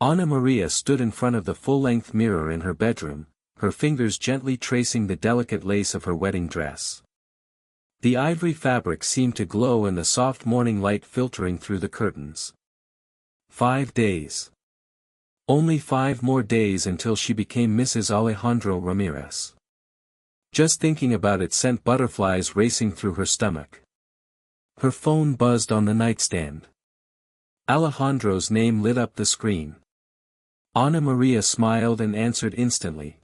Ana Maria stood in front of the full-length mirror in her bedroom, her fingers gently tracing the delicate lace of her wedding dress. The ivory fabric seemed to glow in the soft morning light filtering through the curtains. 5 days. Only 5 more days until she became Mrs. Alejandro Ramirez. Just thinking about it sent butterflies racing through her stomach. Her phone buzzed on the nightstand. Alejandro's name lit up the screen. Ana Maria smiled and answered instantly.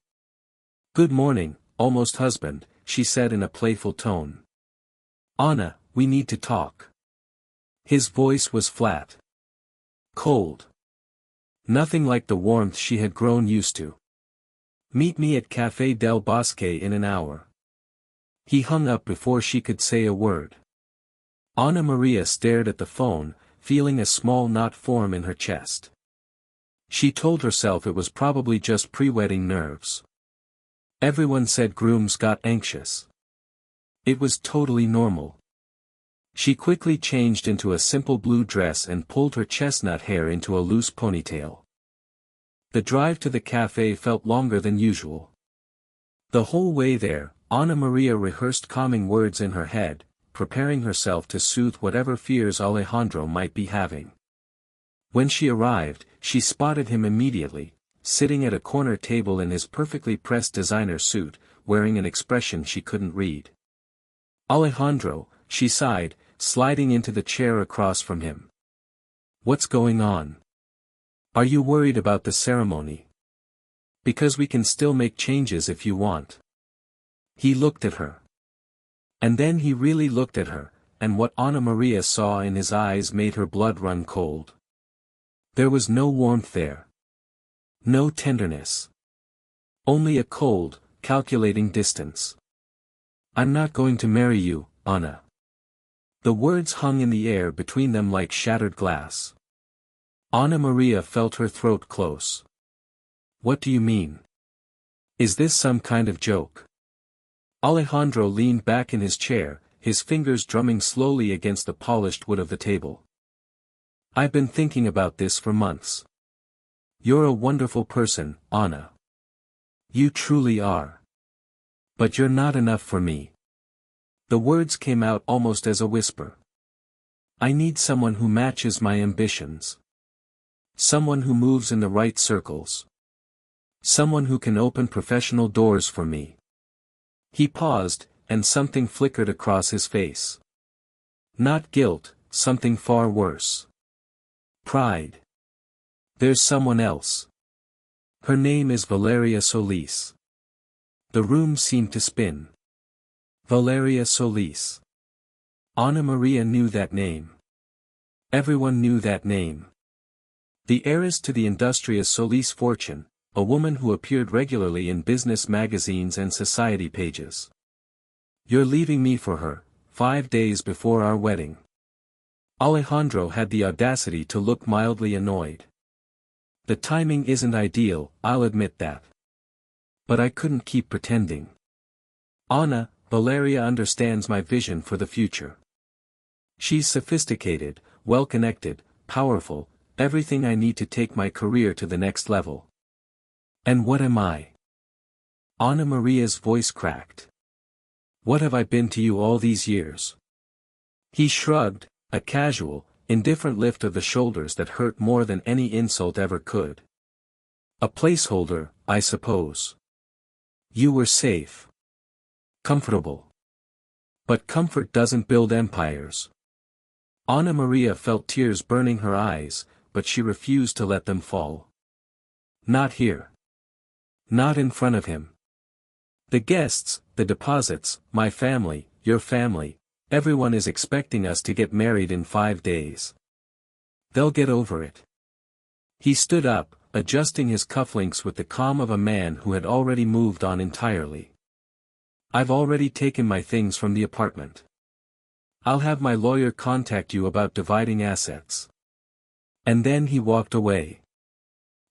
"Good morning, almost husband," she said in a playful tone. "Ana, we need to talk." His voice was flat. Cold. Nothing like the warmth she had grown used to. "Meet me at Café del Bosque in an hour." He hung up before she could say a word. Ana Maria stared at the phone, feeling a small knot form in her chest. She told herself it was probably just pre-wedding nerves. Everyone said grooms got anxious. It was totally normal. She quickly changed into a simple blue dress and pulled her chestnut hair into a loose ponytail. The drive to the cafe felt longer than usual. The whole way there, Ana Maria rehearsed calming words in her head, preparing herself to soothe whatever fears Alejandro might be having. When she arrived, she spotted him immediately, sitting at a corner table in his perfectly pressed designer suit, wearing an expression she couldn't read. "Alejandro," she sighed, sliding into the chair across from him. "What's going on? Are you worried about the ceremony? Because we can still make changes if you want." He looked at her. And then he really looked at her, and what Ana Maria saw in his eyes made her blood run cold. There was no warmth there. No tenderness. Only a cold, calculating distance. "I'm not going to marry you, Ana." The words hung in the air between them like shattered glass. Ana Maria felt her throat close. "What do you mean? Is this some kind of joke?" Alejandro leaned back in his chair, his fingers drumming slowly against the polished wood of the table. "I've been thinking about this for months. You're a wonderful person, Ana. You truly are. But you're not enough for me." The words came out almost as a whisper. "I need someone who matches my ambitions. Someone who moves in the right circles. Someone who can open professional doors for me." He paused, and something flickered across his face. Not guilt, something far worse. Pride. "There's someone else. Her name is Valeria Solis." The room seemed to spin. Valeria Solis. Ana Maria knew that name. Everyone knew that name. The heiress to the industrious Solis fortune, a woman who appeared regularly in business magazines and society pages. "You're leaving me for her, 5 days before our wedding." Alejandro had the audacity to look mildly annoyed. "The timing isn't ideal, I'll admit that. But I couldn't keep pretending. Ana, Valeria understands my vision for the future. She's sophisticated, well-connected, powerful, everything I need to take my career to the next level. And what am I?" Ana Maria's voice cracked. "What have I been to you all these years?" He shrugged, a casual, indifferent lift of the shoulders that hurt more than any insult ever could. "A placeholder, I suppose. You were safe. Comfortable. But comfort doesn't build empires." Ana Maria felt tears burning her eyes, but she refused to let them fall. "Not here. Not in front of him. The guests, the deposits, my family, your family, everyone is expecting us to get married in 5 days. They'll get over it." He stood up, adjusting his cufflinks with the calm of a man who had already moved on entirely. "I've already taken my things from the apartment. I'll have my lawyer contact you about dividing assets." And then he walked away.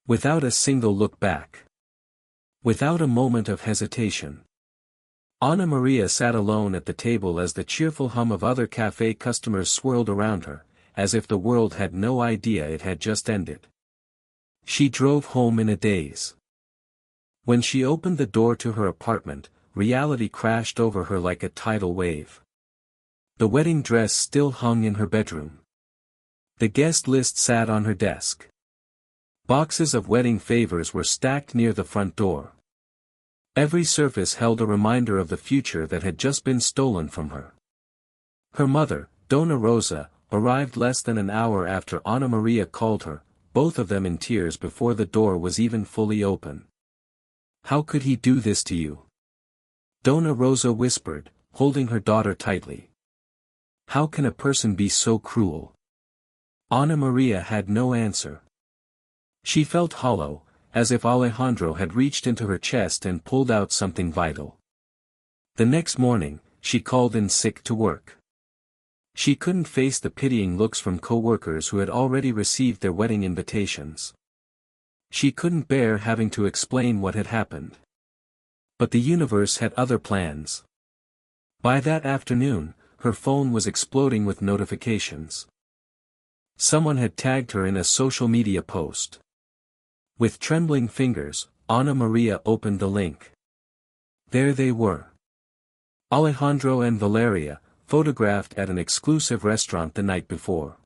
Without a single look back. Without a moment of hesitation. Ana Maria sat alone at the table as the cheerful hum of other cafe customers swirled around her, as if the world had no idea it had just ended. She drove home in a daze. When she opened the door to her apartment, reality crashed over her like a tidal wave. The wedding dress still hung in her bedroom. The guest list sat on her desk. Boxes of wedding favors were stacked near the front door. Every surface held a reminder of the future that had just been stolen from her. Her mother, Dona Rosa, arrived less than an hour after Ana Maria called her, both of them in tears before the door was even fully open. "How could he do this to you?" Dona Rosa whispered, holding her daughter tightly. "How can a person be so cruel?" Ana Maria had no answer. She felt hollow, as if Alejandro had reached into her chest and pulled out something vital. The next morning, she called in sick to work. She couldn't face the pitying looks from co-workers who had already received their wedding invitations. She couldn't bear having to explain what had happened. But the universe had other plans. By that afternoon, her phone was exploding with notifications. Someone had tagged her in a social media post. With trembling fingers, Ana Maria opened the link. There they were. Alejandro and Valeria, photographed at an exclusive restaurant the night before.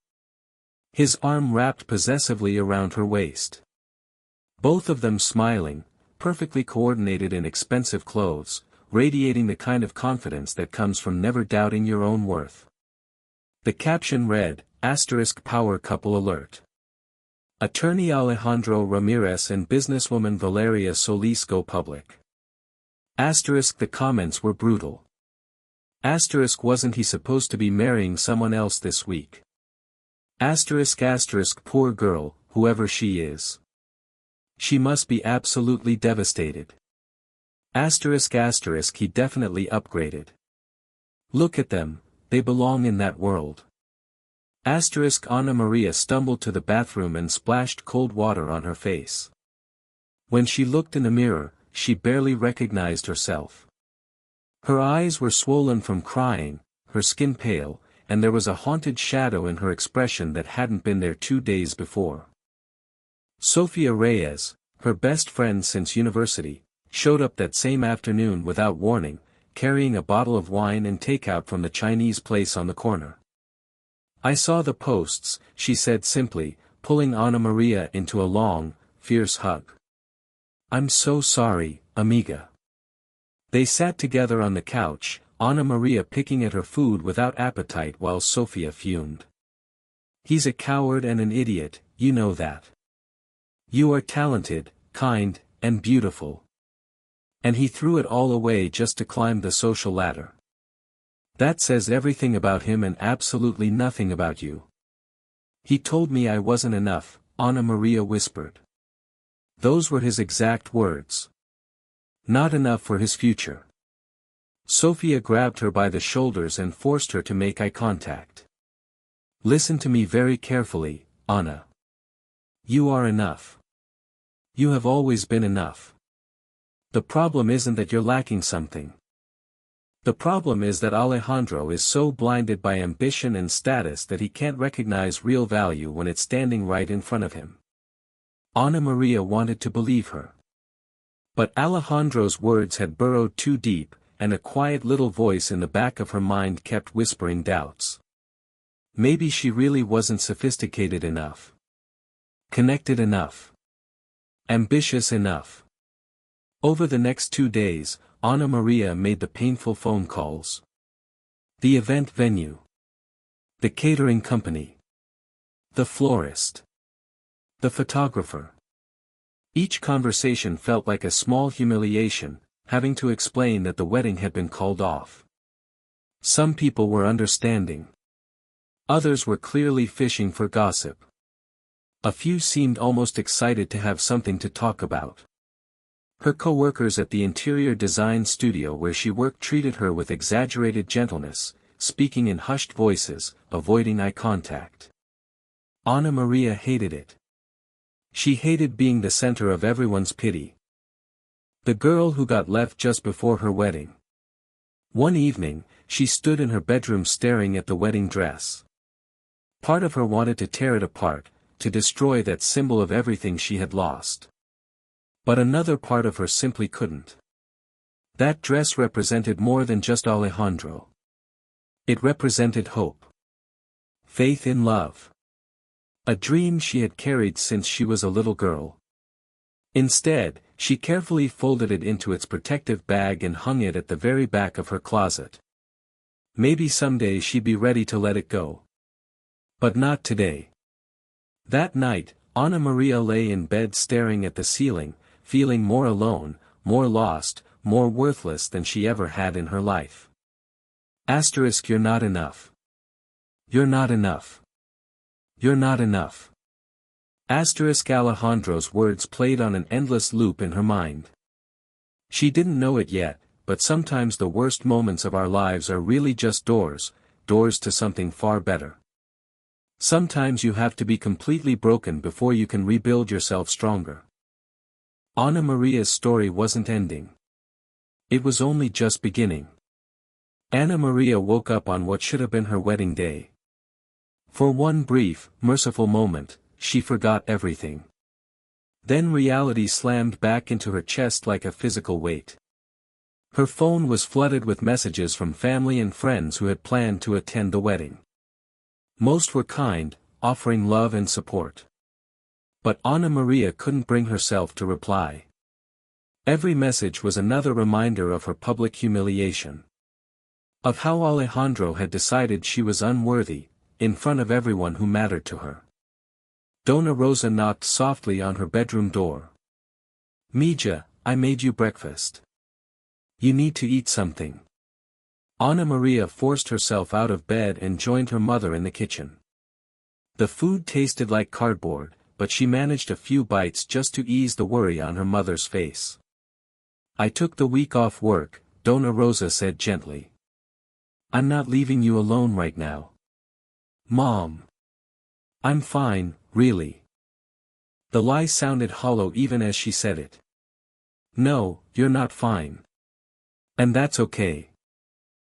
His arm wrapped possessively around her waist. Both of them smiling, perfectly coordinated in expensive clothes, radiating the kind of confidence that comes from never doubting your own worth. The caption read, *Power couple alert. Attorney Alejandro Ramirez and businesswoman Valeria Solis go public. The comments were brutal. Wasn't he supposed to be marrying someone else this week? Poor girl, whoever she is. She must be absolutely devastated. He definitely upgraded. Look at them, they belong in that world. Ana Maria stumbled to the bathroom and splashed cold water on her face. When she looked in the mirror, she barely recognized herself. Her eyes were swollen from crying, her skin pale, and there was a haunted shadow in her expression that hadn't been there 2 days before. Sofia Reyes, her best friend since university, showed up that same afternoon without warning, carrying a bottle of wine and takeout from the Chinese place on the corner. I saw the posts, she said simply, pulling Ana Maria into a long, fierce hug. I'm so sorry, amiga. They sat together on the couch, Ana Maria picking at her food without appetite while Sofia fumed. He's a coward and an idiot, you know that. You are talented, kind, and beautiful. And he threw it all away just to climb the social ladder. That says everything about him and absolutely nothing about you. He told me I wasn't enough, Ana Maria whispered. Those were his exact words. Not enough for his future. Sofia grabbed her by the shoulders and forced her to make eye contact. Listen to me very carefully, Ana. You are enough. You have always been enough. The problem isn't that you're lacking something. The problem is that Alejandro is so blinded by ambition and status that he can't recognize real value when it's standing right in front of him. Ana Maria wanted to believe her. But Alejandro's words had burrowed too deep, and a quiet little voice in the back of her mind kept whispering doubts. Maybe she really wasn't sophisticated enough. Connected enough. Ambitious enough. Over the next 2 days, Ana Maria made the painful phone calls. The event venue. The catering company. The florist. The photographer. Each conversation felt like a small humiliation, having to explain that the wedding had been called off. Some people were understanding. Others were clearly fishing for gossip. A few seemed almost excited to have something to talk about. Her co-workers at the interior design studio where she worked treated her with exaggerated gentleness, speaking in hushed voices, avoiding eye contact. Ana Maria hated it. She hated being the center of everyone's pity. The girl who got left just before her wedding. One evening, she stood in her bedroom staring at the wedding dress. Part of her wanted to tear it apart, to destroy that symbol of everything she had lost. But another part of her simply couldn't. That dress represented more than just Alejandro. It represented hope. Faith in love. A dream she had carried since she was a little girl. Instead, she carefully folded it into its protective bag and hung it at the very back of her closet. Maybe someday she'd be ready to let it go. But not today. That night, Ana Maria lay in bed staring at the ceiling, feeling more alone, more lost, more worthless than she ever had in her life. You're not enough. You're not enough. You're not enough. Alejandro's words played on an endless loop in her mind. She didn't know it yet, but sometimes the worst moments of our lives are really just doors to something far better. Sometimes you have to be completely broken before you can rebuild yourself stronger. Ana Maria's story wasn't ending. It was only just beginning. Ana Maria woke up on what should have been her wedding day. For one brief, merciful moment, she forgot everything. Then reality slammed back into her chest like a physical weight. Her phone was flooded with messages from family and friends who had planned to attend the wedding. Most were kind, offering love and support. But Ana Maria couldn't bring herself to reply. Every message was another reminder of her public humiliation. Of how Alejandro had decided she was unworthy, in front of everyone who mattered to her. Dona Rosa knocked softly on her bedroom door. "Mija, I made you breakfast. You need to eat something." Ana Maria forced herself out of bed and joined her mother in the kitchen. The food tasted like cardboard, but she managed a few bites just to ease the worry on her mother's face. "I took the week off work," Dona Rosa said gently. "I'm not leaving you alone right now." "Mom. I'm fine, really." The lie sounded hollow even as she said it. "No, you're not fine. And that's okay.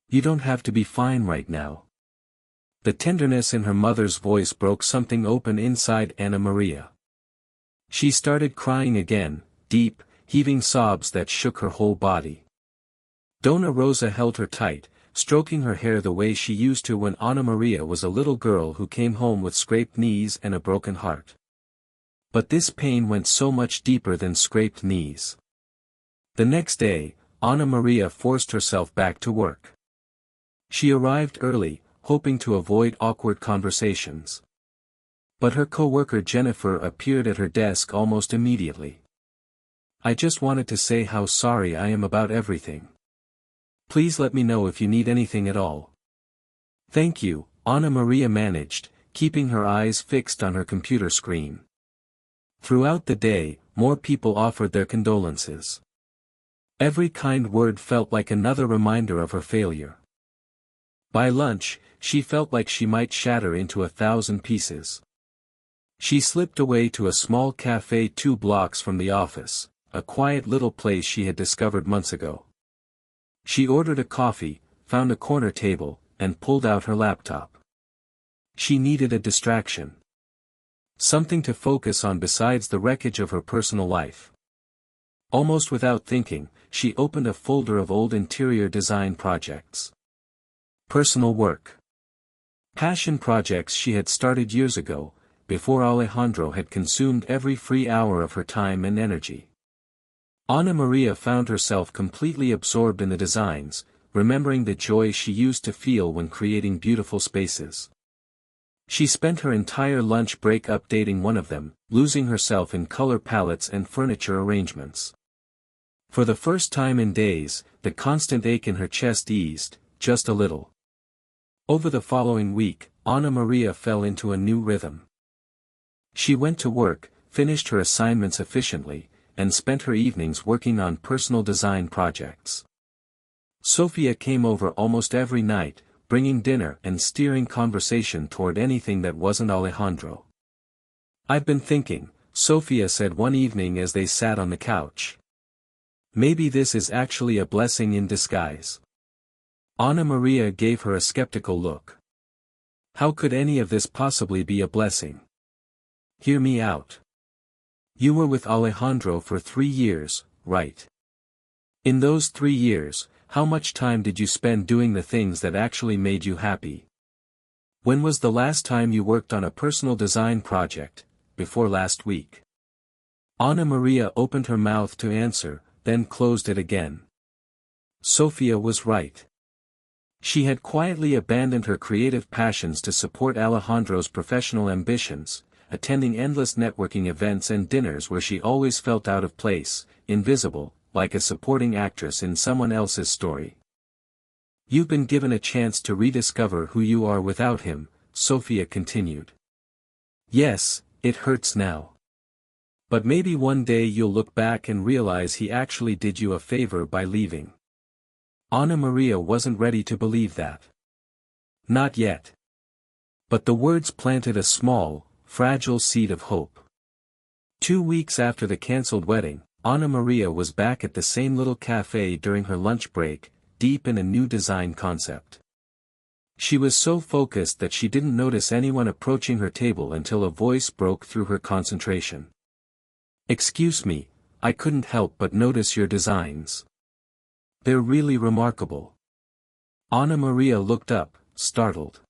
You don't have to be fine right now." The tenderness in her mother's voice broke something open inside Ana Maria. She started crying again, deep, heaving sobs that shook her whole body. Dona Rosa held her tight, stroking her hair the way she used to when Ana Maria was a little girl who came home with scraped knees and a broken heart. But this pain went so much deeper than scraped knees. The next day, Ana Maria forced herself back to work. She arrived early, hoping to avoid awkward conversations. But her co-worker Jennifer appeared at her desk almost immediately. "I just wanted to say how sorry I am about everything. Please let me know if you need anything at all." "Thank you," Ana Maria managed, keeping her eyes fixed on her computer screen. Throughout the day, more people offered their condolences. Every kind word felt like another reminder of her failure. By lunch, she felt like she might shatter into 1,000 pieces. She slipped away to a small cafe 2 blocks from the office, a quiet little place she had discovered months ago. She ordered a coffee, found a corner table, and pulled out her laptop. She needed a distraction. Something to focus on besides the wreckage of her personal life. Almost without thinking, she opened a folder of old interior design projects. Personal work. Passion projects she had started years ago, before Alejandro had consumed every free hour of her time and energy. Ana Maria found herself completely absorbed in the designs, remembering the joy she used to feel when creating beautiful spaces. She spent her entire lunch break updating one of them, losing herself in color palettes and furniture arrangements. For the first time in days, the constant ache in her chest eased, just a little. Over the following week, Ana Maria fell into a new rhythm. She went to work, finished her assignments efficiently, and spent her evenings working on personal design projects. Sofia came over almost every night, bringing dinner and steering conversation toward anything that wasn't Alejandro. "I've been thinking," Sofia said one evening as they sat on the couch. "Maybe this is actually a blessing in disguise." Ana Maria gave her a skeptical look. How could any of this possibly be a blessing? Hear me out. You were with Alejandro for 3 years, right? In those 3 years, how much time did you spend doing the things that actually made you happy? When was the last time you worked on a personal design project? Before last week. Ana Maria opened her mouth to answer, then closed it again. Sofia was right. She had quietly abandoned her creative passions to support Alejandro's professional ambitions, attending endless networking events and dinners where she always felt out of place, invisible, like a supporting actress in someone else's story. You've been given a chance to rediscover who you are without him, Sofia continued. Yes, it hurts now. But maybe one day you'll look back and realize he actually did you a favor by leaving. Ana Maria wasn't ready to believe that. Not yet. But the words planted a small, fragile seed of hope. 2 weeks after the cancelled wedding, Ana Maria was back at the same little cafe during her lunch break, deep in a new design concept. She was so focused that she didn't notice anyone approaching her table until a voice broke through her concentration. Excuse me, I couldn't help but notice your designs. They're really remarkable. Ana Maria looked up, startled.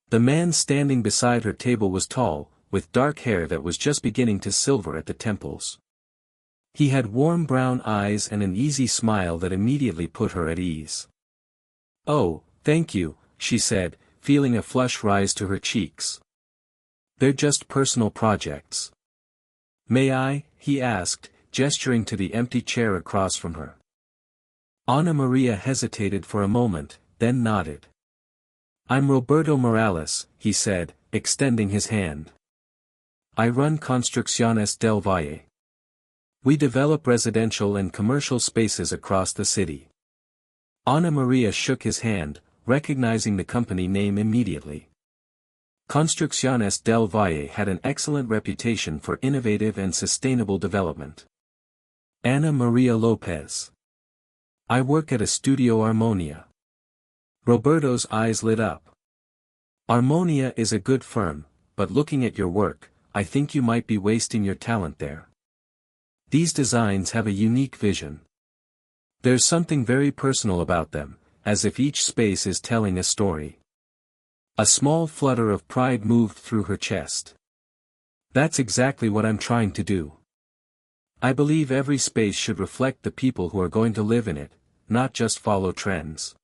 The man standing beside her table was tall, with dark hair that was just beginning to silver at the temples. He had warm brown eyes and an easy smile that immediately put her at ease. Oh, thank you, she said, feeling a flush rise to her cheeks. They're just personal projects. May I? He asked, gesturing to the empty chair across from her. Ana Maria hesitated for a moment, then nodded. I'm Roberto Morales, he said, extending his hand. I run Construcciones del Valle. We develop residential and commercial spaces across the city. Ana Maria shook his hand, recognizing the company name immediately. Construcciones del Valle had an excellent reputation for innovative and sustainable development. Ana Maria Lopez. I work at a Studio Armonia. Roberto's eyes lit up. Armonia is a good firm, but looking at your work, I think you might be wasting your talent there. These designs have a unique vision. There's something very personal about them, as if each space is telling a story. A small flutter of pride moved through her chest. That's exactly what I'm trying to do. I believe every space should reflect the people who are going to live in it, not just follow trends.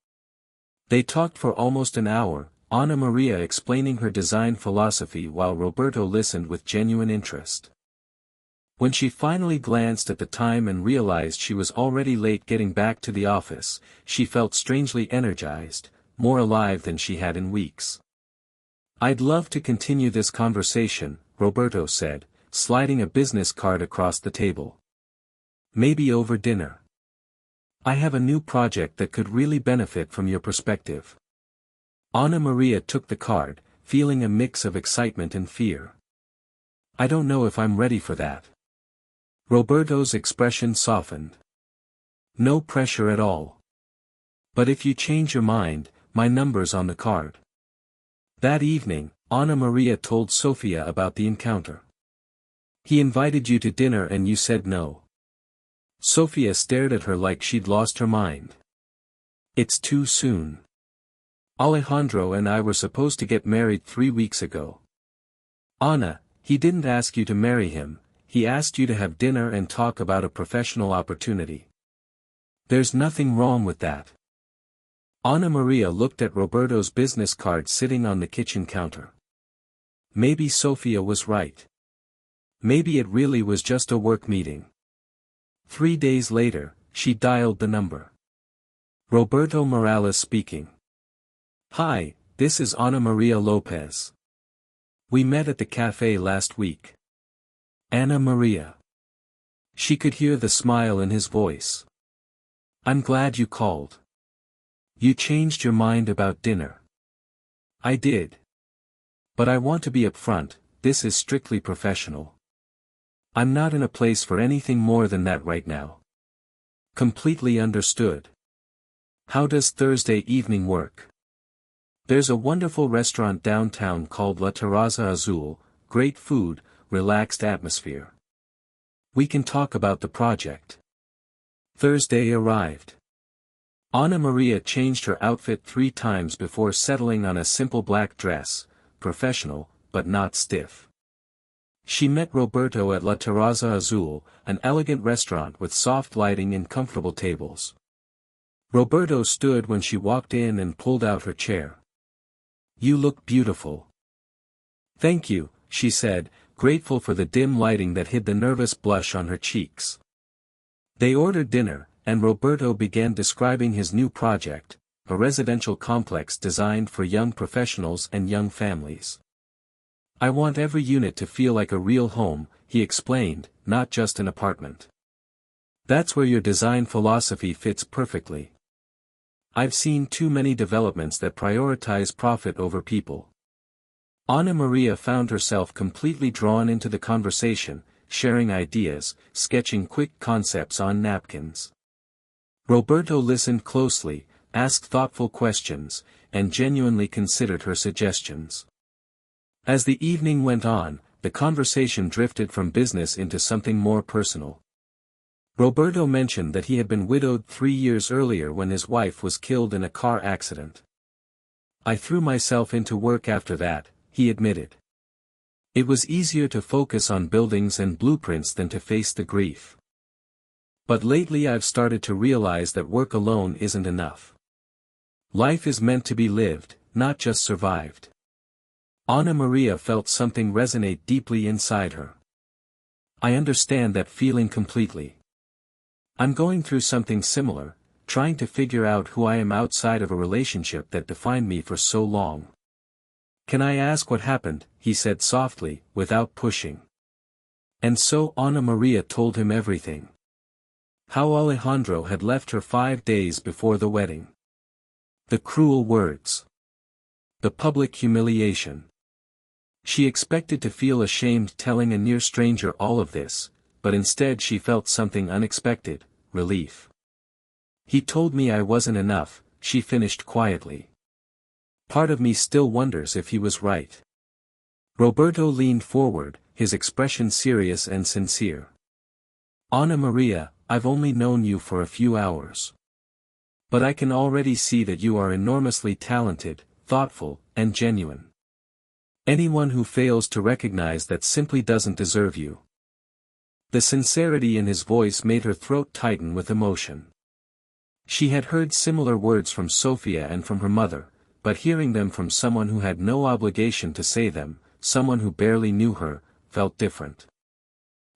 They talked for almost an hour, Ana Maria explaining her design philosophy while Roberto listened with genuine interest. When she finally glanced at the time and realized she was already late getting back to the office, she felt strangely energized, more alive than she had in weeks. I'd love to continue this conversation, Roberto said, sliding a business card across the table. Maybe over dinner. I have a new project that could really benefit from your perspective. Ana Maria took the card, feeling a mix of excitement and fear. I don't know if I'm ready for that. Roberto's expression softened. No pressure at all. But if you change your mind, my number's on the card. That evening, Ana Maria told Sofia about the encounter. He invited you to dinner and you said no. Sofia stared at her like she'd lost her mind. It's too soon. Alejandro and I were supposed to get married 3 weeks ago. Ana, he didn't ask you to marry him, he asked you to have dinner and talk about a professional opportunity. There's nothing wrong with that. Ana Maria looked at Roberto's business card sitting on the kitchen counter. Maybe Sofia was right. Maybe it really was just a work meeting. 3 days later, she dialed the number. Roberto Morales speaking. Hi, this is Ana Maria Lopez. We met at the cafe last week. Ana Maria. She could hear the smile in his voice. I'm glad you called. You changed your mind about dinner. I did. But I want to be upfront, this is strictly professional. I'm not in a place for anything more than that right now. Completely understood. How does Thursday evening work? There's a wonderful restaurant downtown called La Terraza Azul, great food, relaxed atmosphere. We can talk about the project. Thursday arrived. Anna Maria changed her outfit 3 times before settling on a simple black dress, professional, but not stiff. She met Roberto at La Terrazza Azul, an elegant restaurant with soft lighting and comfortable tables. Roberto stood when she walked in and pulled out her chair. "You look beautiful." "Thank you," she said, grateful for the dim lighting that hid the nervous blush on her cheeks. They ordered dinner, and Roberto began describing his new project, a residential complex designed for young professionals and young families. "I want every unit to feel like a real home," he explained, "not just an apartment. That's where your design philosophy fits perfectly. I've seen too many developments that prioritize profit over people." Anna Maria found herself completely drawn into the conversation, sharing ideas, sketching quick concepts on napkins. Roberto listened closely, asked thoughtful questions, and genuinely considered her suggestions. As the evening went on, the conversation drifted from business into something more personal. Roberto mentioned that he had been widowed 3 years earlier when his wife was killed in a car accident. "I threw myself into work after that," he admitted. "It was easier to focus on buildings and blueprints than to face the grief. But lately I've started to realize that work alone isn't enough. Life is meant to be lived, not just survived." Anna Maria felt something resonate deeply inside her. "I understand that feeling completely. I'm going through something similar, trying to figure out who I am outside of a relationship that defined me for so long." "Can I ask what happened?" he said softly, without pushing. And so Anna Maria told him everything. How Alejandro had left her 5 days before the wedding. The cruel words. The public humiliation. She expected to feel ashamed telling a near stranger all of this, but instead she felt something unexpected, relief. "He told me I wasn't enough," she finished quietly. "Part of me still wonders if he was right." Roberto leaned forward, his expression serious and sincere. "Anna Maria, I've only known you for a few hours. But I can already see that you are enormously talented, thoughtful, and genuine. Anyone who fails to recognize that simply doesn't deserve you." The sincerity in his voice made her throat tighten with emotion. She had heard similar words from Sophia and from her mother, but hearing them from someone who had no obligation to say them, someone who barely knew her, felt different.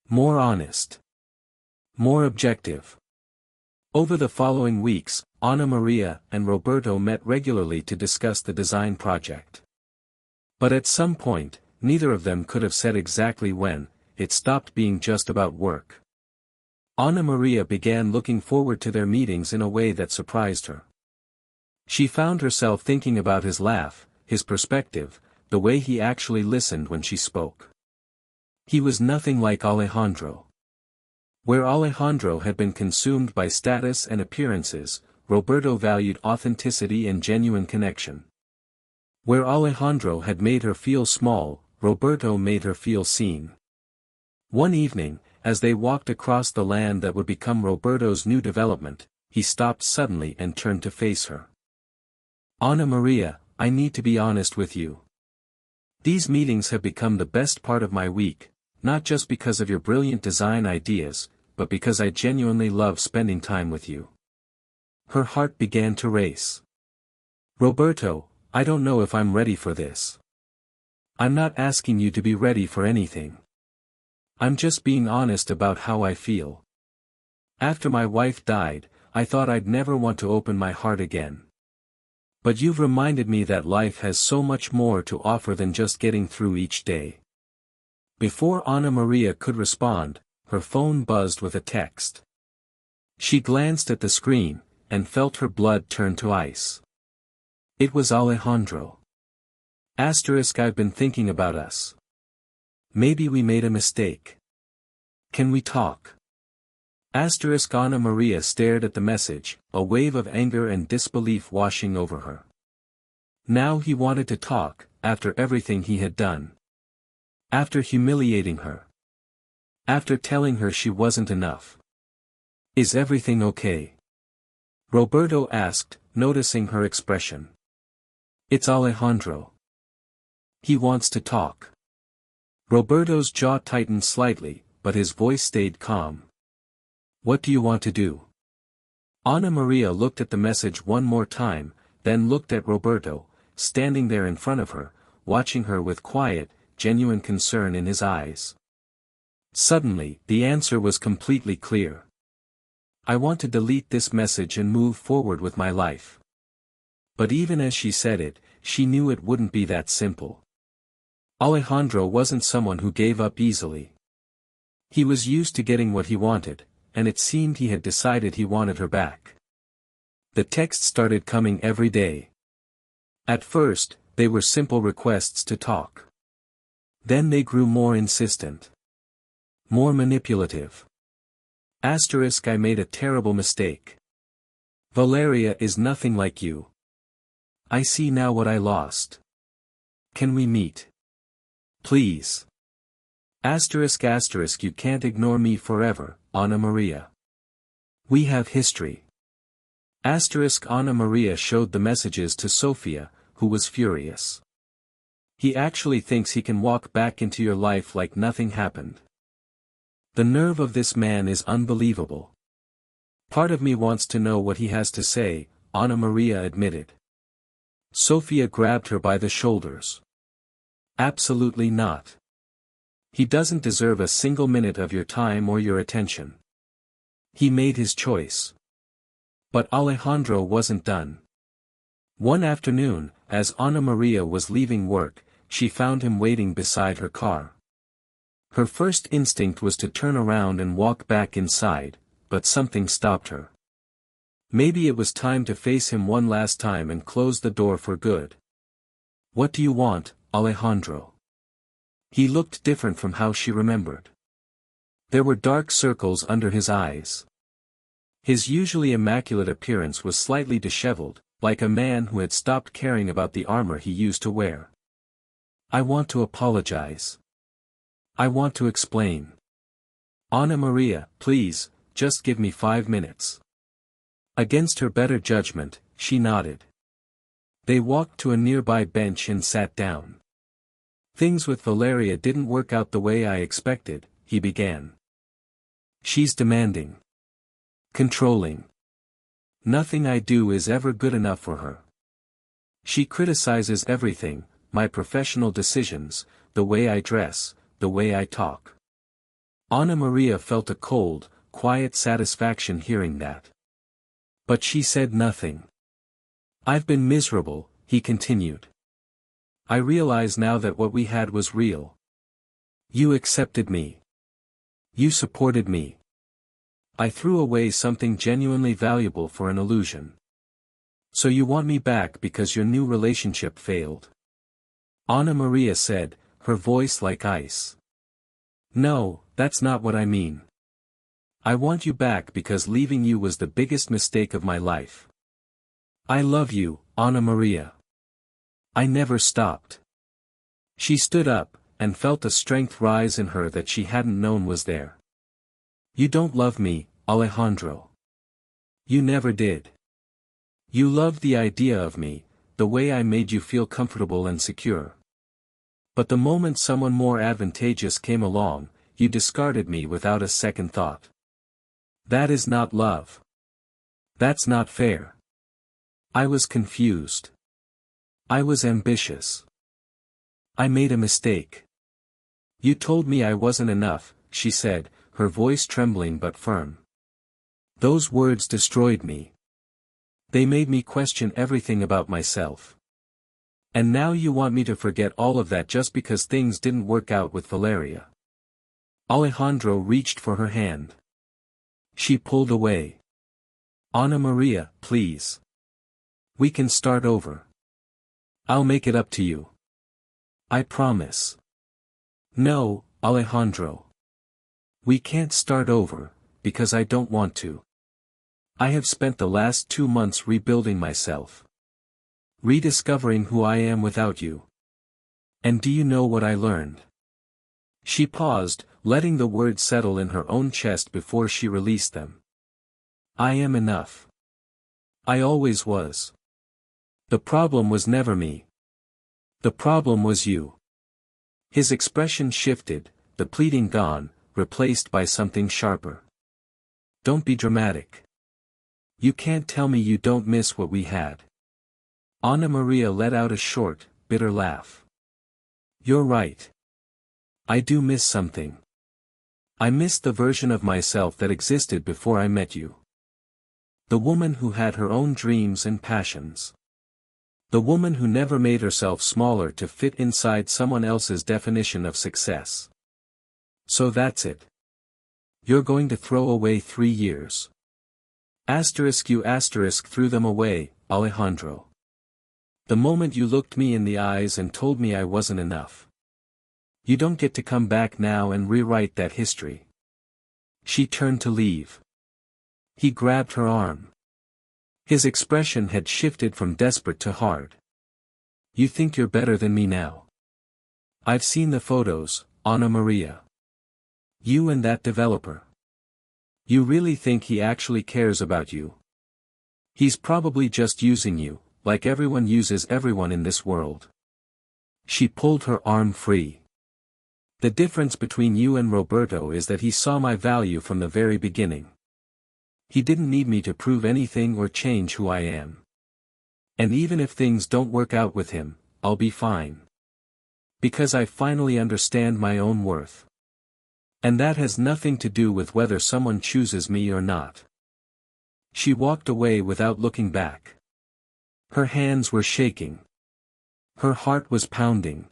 More honest. More objective. Over the following weeks, Anna Maria and Roberto met regularly to discuss the design project. But at some point, neither of them could have said exactly when, it stopped being just about work. Anna Maria began looking forward to their meetings in a way that surprised her. She found herself thinking about his laugh, his perspective, the way he actually listened when she spoke. He was nothing like Alejandro. Where Alejandro had been consumed by status and appearances, Roberto valued authenticity and genuine connection. Where Alejandro had made her feel small, Roberto made her feel seen. One evening, as they walked across the land that would become Roberto's new development, he stopped suddenly and turned to face her. "Anna Maria, I need to be honest with you. These meetings have become the best part of my week, not just because of your brilliant design ideas, but because I genuinely love spending time with you." Her heart began to race. "Roberto, I don't know if I'm ready for this. I'm not asking you to be ready for anything. I'm just being honest about how I feel. After my wife died, I thought I'd never want to open my heart again. But you've reminded me that life has so much more to offer than just getting through each day." Before Anna Maria could respond, her phone buzzed with a text. She glanced at the screen, and felt her blood turn to ice. It was Alejandro. I've been thinking about us. Maybe we made a mistake. Can we talk? Anna Maria stared at the message, a wave of anger and disbelief washing over her. Now he wanted to talk, after everything he had done. After humiliating her. After telling her she wasn't enough. Is everything okay? Roberto asked, noticing her expression. It's Alejandro. He wants to talk. Roberto's jaw tightened slightly, but his voice stayed calm. What do you want to do? Ana Maria looked at the message one more time, then looked at Roberto, standing there in front of her, watching her with quiet, genuine concern in his eyes. Suddenly, the answer was completely clear. I want to delete this message and move forward with my life. But even as she said it, she knew it wouldn't be that simple. Alejandro wasn't someone who gave up easily. He was used to getting what he wanted, and it seemed he had decided he wanted her back. The texts started coming every day. At first, they were simple requests to talk. Then they grew more insistent. More manipulative. I made a terrible mistake. Valeria is nothing like you. I see now what I lost. Can we meet? Please. You can't ignore me forever, Ana Maria. We have history. Ana Maria showed the messages to Sofia, who was furious. He actually thinks he can walk back into your life like nothing happened. The nerve of this man is unbelievable. Part of me wants to know what he has to say, Ana Maria admitted. Sofia grabbed her by the shoulders. Absolutely not. He doesn't deserve a single minute of your time or your attention. He made his choice. But Alejandro wasn't done. One afternoon, as Ana Maria was leaving work, she found him waiting beside her car. Her first instinct was to turn around and walk back inside, but something stopped her. Maybe it was time to face him one last time and close the door for good. What do you want, Alejandro? He looked different from how she remembered. There were dark circles under his eyes. His usually immaculate appearance was slightly disheveled, like a man who had stopped caring about the armor he used to wear. I want to apologize. I want to explain. Ana Maria, please, just give me 5 minutes. Against her better judgment, she nodded. They walked to a nearby bench and sat down. Things with Valeria didn't work out the way I expected, he began. She's demanding. Controlling. Nothing I do is ever good enough for her. She criticizes everything, my professional decisions, the way I dress, the way I talk. Ana Maria felt a cold, quiet satisfaction hearing that. But she said nothing. I've been miserable, he continued. I realize now that what we had was real. You accepted me. You supported me. I threw away something genuinely valuable for an illusion. So you want me back because your new relationship failed? Ana Maria said, her voice like ice. No, that's not what I mean. I want you back because leaving you was the biggest mistake of my life. I love you, Ana Maria. I never stopped. She stood up, and felt a strength rise in her that she hadn't known was there. You don't love me, Alejandro. You never did. You loved the idea of me, the way I made you feel comfortable and secure. But the moment someone more advantageous came along, you discarded me without a second thought. That is not love. That's not fair. I was confused. I was ambitious. I made a mistake. You told me I wasn't enough, she said, her voice trembling but firm. Those words destroyed me. They made me question everything about myself. And now you want me to forget all of that just because things didn't work out with Valeria. Alejandro reached for her hand. She pulled away. Ana Maria, please. We can start over. I'll make it up to you. I promise. No, Alejandro. We can't start over, because I don't want to. I have spent the last 2 months rebuilding myself. Rediscovering who I am without you. And do you know what I learned? She paused, letting the words settle in her own chest before she released them. I am enough. I always was. The problem was never me. The problem was you. His expression shifted, the pleading gone, replaced by something sharper. Don't be dramatic. You can't tell me you don't miss what we had. Anna Maria let out a short, bitter laugh. You're right. I do miss something. I miss the version of myself that existed before I met you. The woman who had her own dreams and passions. The woman who never made herself smaller to fit inside someone else's definition of success. So that's it. You're going to throw away 3 years. You threw them away, Alejandro. The moment you looked me in the eyes and told me I wasn't enough. You don't get to come back now and rewrite that history. She turned to leave. He grabbed her arm. His expression had shifted from desperate to hard. You think you're better than me now? I've seen the photos, Anna Maria. You and that developer. You really think he actually cares about you? He's probably just using you, like everyone uses everyone in this world. She pulled her arm free. The difference between you and Roberto is that he saw my value from the very beginning. He didn't need me to prove anything or change who I am. And even if things don't work out with him, I'll be fine. Because I finally understand my own worth. And that has nothing to do with whether someone chooses me or not. She walked away without looking back. Her hands were shaking. Her heart was pounding.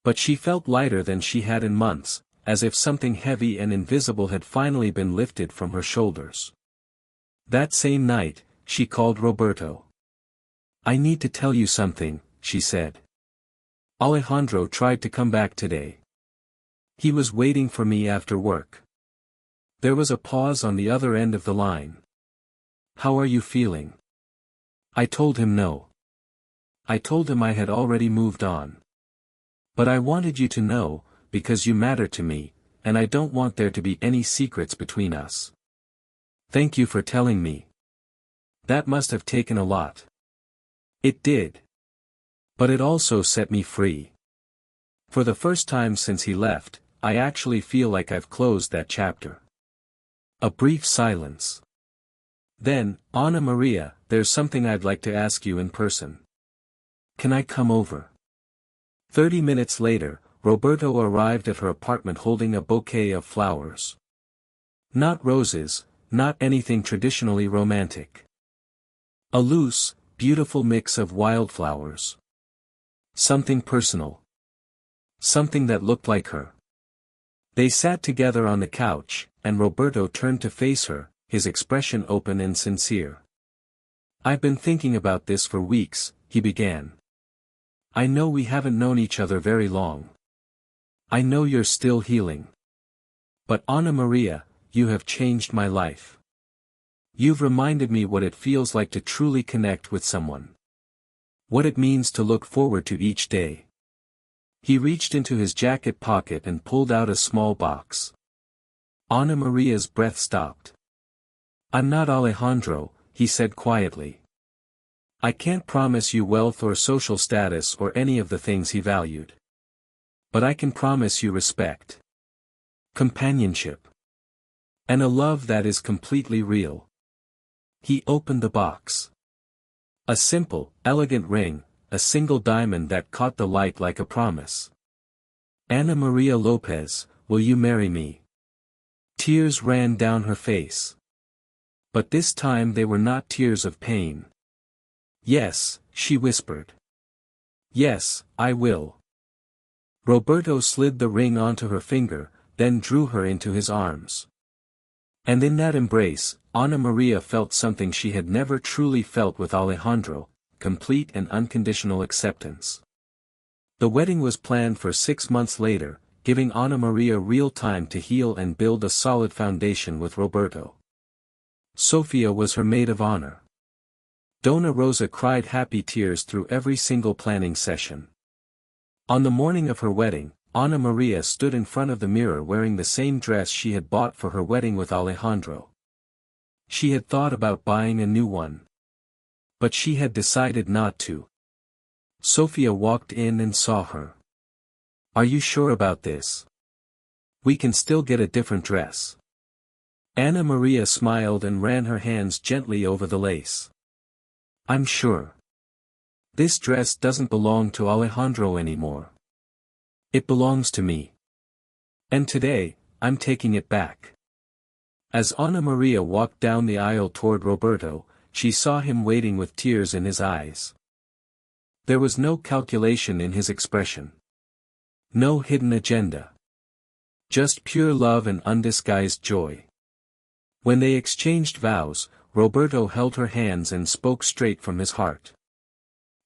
But she felt lighter than she had in months, as if something heavy and invisible had finally been lifted from her shoulders. That same night, she called Roberto. I need to tell you something, she said. Alejandro tried to come back today. He was waiting for me after work. There was a pause on the other end of the line. How are you feeling? I told him no. I told him I had already moved on. But I wanted you to know, because you matter to me, and I don't want there to be any secrets between us. Thank you for telling me. That must have taken a lot. It did. But it also set me free. For the first time since he left, I actually feel like I've closed that chapter. A brief silence. Then, Anna Maria, there's something I'd like to ask you in person. Can I come over? 30 minutes later, Roberto arrived at her apartment holding a bouquet of flowers. Not roses, not anything traditionally romantic. A loose, beautiful mix of wildflowers. Something personal. Something that looked like her. They sat together on the couch, and Roberto turned to face her, his expression open and sincere. I've been thinking about this for weeks, he began. I know we haven't known each other very long. I know you're still healing. But Anna Maria, you have changed my life. You've reminded me what it feels like to truly connect with someone. What it means to look forward to each day. He reached into his jacket pocket and pulled out a small box. Anna Maria's breath stopped. I'm not Alejandro, he said quietly. I can't promise you wealth or social status or any of the things he valued. But I can promise you respect. Companionship. And a love that is completely real. He opened the box. A simple, elegant ring, a single diamond that caught the light like a promise. Anna Maria Lopez, will you marry me? Tears ran down her face. But this time they were not tears of pain. Yes, she whispered. Yes, I will. Roberto slid the ring onto her finger, then drew her into his arms. And in that embrace, Anna Maria felt something she had never truly felt with Alejandro, complete and unconditional acceptance. The wedding was planned for 6 months later, giving Anna Maria real time to heal and build a solid foundation with Roberto. Sofia was her maid of honor. Dona Rosa cried happy tears through every single planning session. On the morning of her wedding, Ana Maria stood in front of the mirror wearing the same dress she had bought for her wedding with Alejandro. She had thought about buying a new one. But she had decided not to. Sofia walked in and saw her. "Are you sure about this? We can still get a different dress." Ana Maria smiled and ran her hands gently over the lace. "I'm sure. This dress doesn't belong to Alejandro anymore. It belongs to me. And today, I'm taking it back." As Ana Maria walked down the aisle toward Roberto, she saw him waiting with tears in his eyes. There was no calculation in his expression. No hidden agenda. Just pure love and undisguised joy. When they exchanged vows, Roberto held her hands and spoke straight from his heart.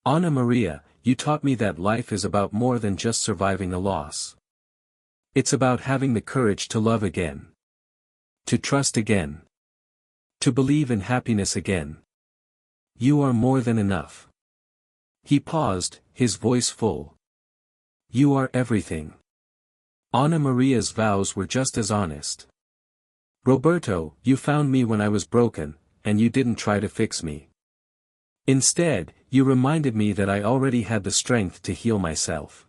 "Ana Maria, you taught me that life is about more than just surviving a loss. It's about having the courage to love again. To trust again. To believe in happiness again. You are more than enough." He paused, his voice full. "You are everything." Ana Maria's vows were just as honest. "Roberto, you found me when I was broken, and you didn't try to fix me. Instead, you reminded me that I already had the strength to heal myself.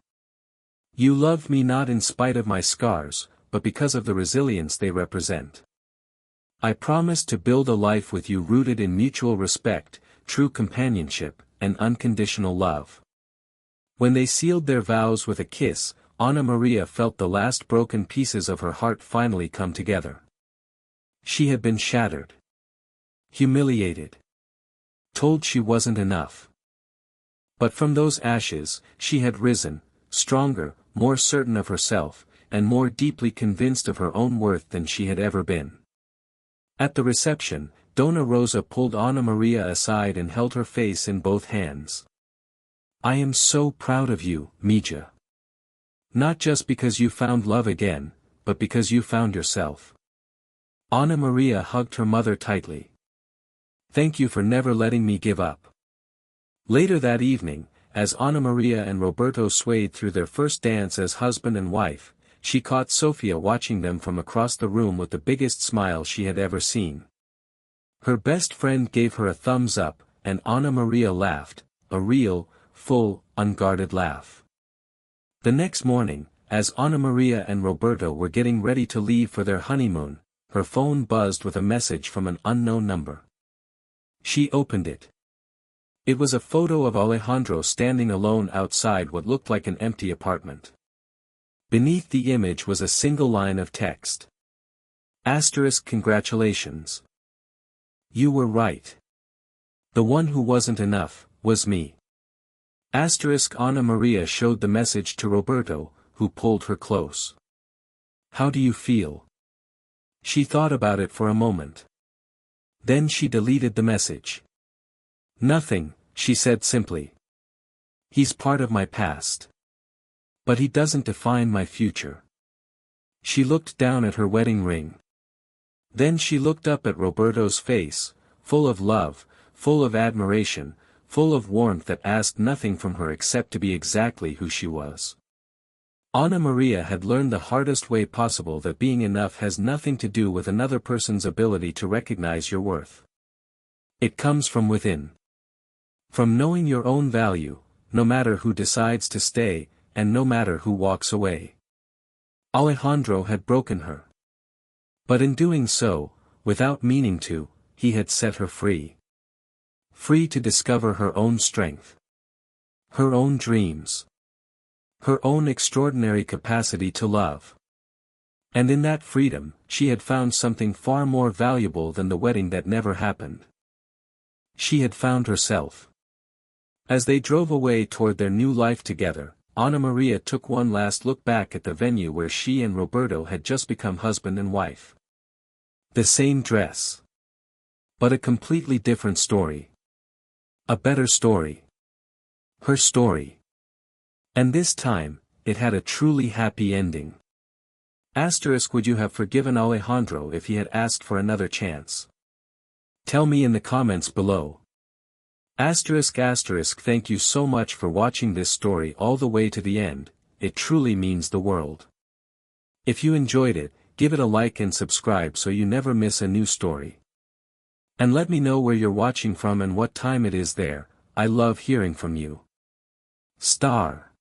You loved me not in spite of my scars, but because of the resilience they represent. I promise to build a life with you rooted in mutual respect, true companionship, and unconditional love." When they sealed their vows with a kiss, Ana Maria felt the last broken pieces of her heart finally come together. She had been shattered. Humiliated. Told she wasn't enough. But from those ashes, she had risen, stronger, more certain of herself, and more deeply convinced of her own worth than she had ever been. At the reception, Dona Rosa pulled Ana Maria aside and held her face in both hands. "I am so proud of you, Mija. Not just because you found love again, but because you found yourself." Ana Maria hugged her mother tightly. "Thank you for never letting me give up." Later that evening, as Ana Maria and Roberto swayed through their first dance as husband and wife, she caught Sofia watching them from across the room with the biggest smile she had ever seen. Her best friend gave her a thumbs up, and Ana Maria laughed, a real, full, unguarded laugh. The next morning, as Ana Maria and Roberto were getting ready to leave for their honeymoon, her phone buzzed with a message from an unknown number. She opened it. It was a photo of Alejandro standing alone outside what looked like an empty apartment. Beneath the image was a single line of text. Congratulations. You were right. The one who wasn't enough, was me. Ana Maria showed the message to Roberto, who pulled her close. How do you feel? She thought about it for a moment. Then she deleted the message. Nothing, she said simply. He's part of my past. But he doesn't define my future. She looked down at her wedding ring. Then she looked up at Roberto's face, full of love, full of admiration, full of warmth that asked nothing from her except to be exactly who she was. Ana Maria had learned the hardest way possible that being enough has nothing to do with another person's ability to recognize your worth. It comes from within. From knowing your own value, no matter who decides to stay, and no matter who walks away. Alejandro had broken her. But in doing so, without meaning to, he had set her free. Free to discover her own strength. Her own dreams. Her own extraordinary capacity to love. And in that freedom, she had found something far more valuable than the wedding that never happened. She had found herself. As they drove away toward their new life together, Ana Maria took one last look back at the venue where she and Roberto had just become husband and wife. The same dress. But a completely different story. A better story. Her story. And this time, it had a truly happy ending. Would you have forgiven Alejandro if he had asked for another chance? Tell me in the comments below. Thank you so much for watching this story all the way to the end. it truly means the world. If you enjoyed it, give it a like and subscribe so you never miss a new story. And let me know where you're watching from and what time it is there. I love hearing from you. Star.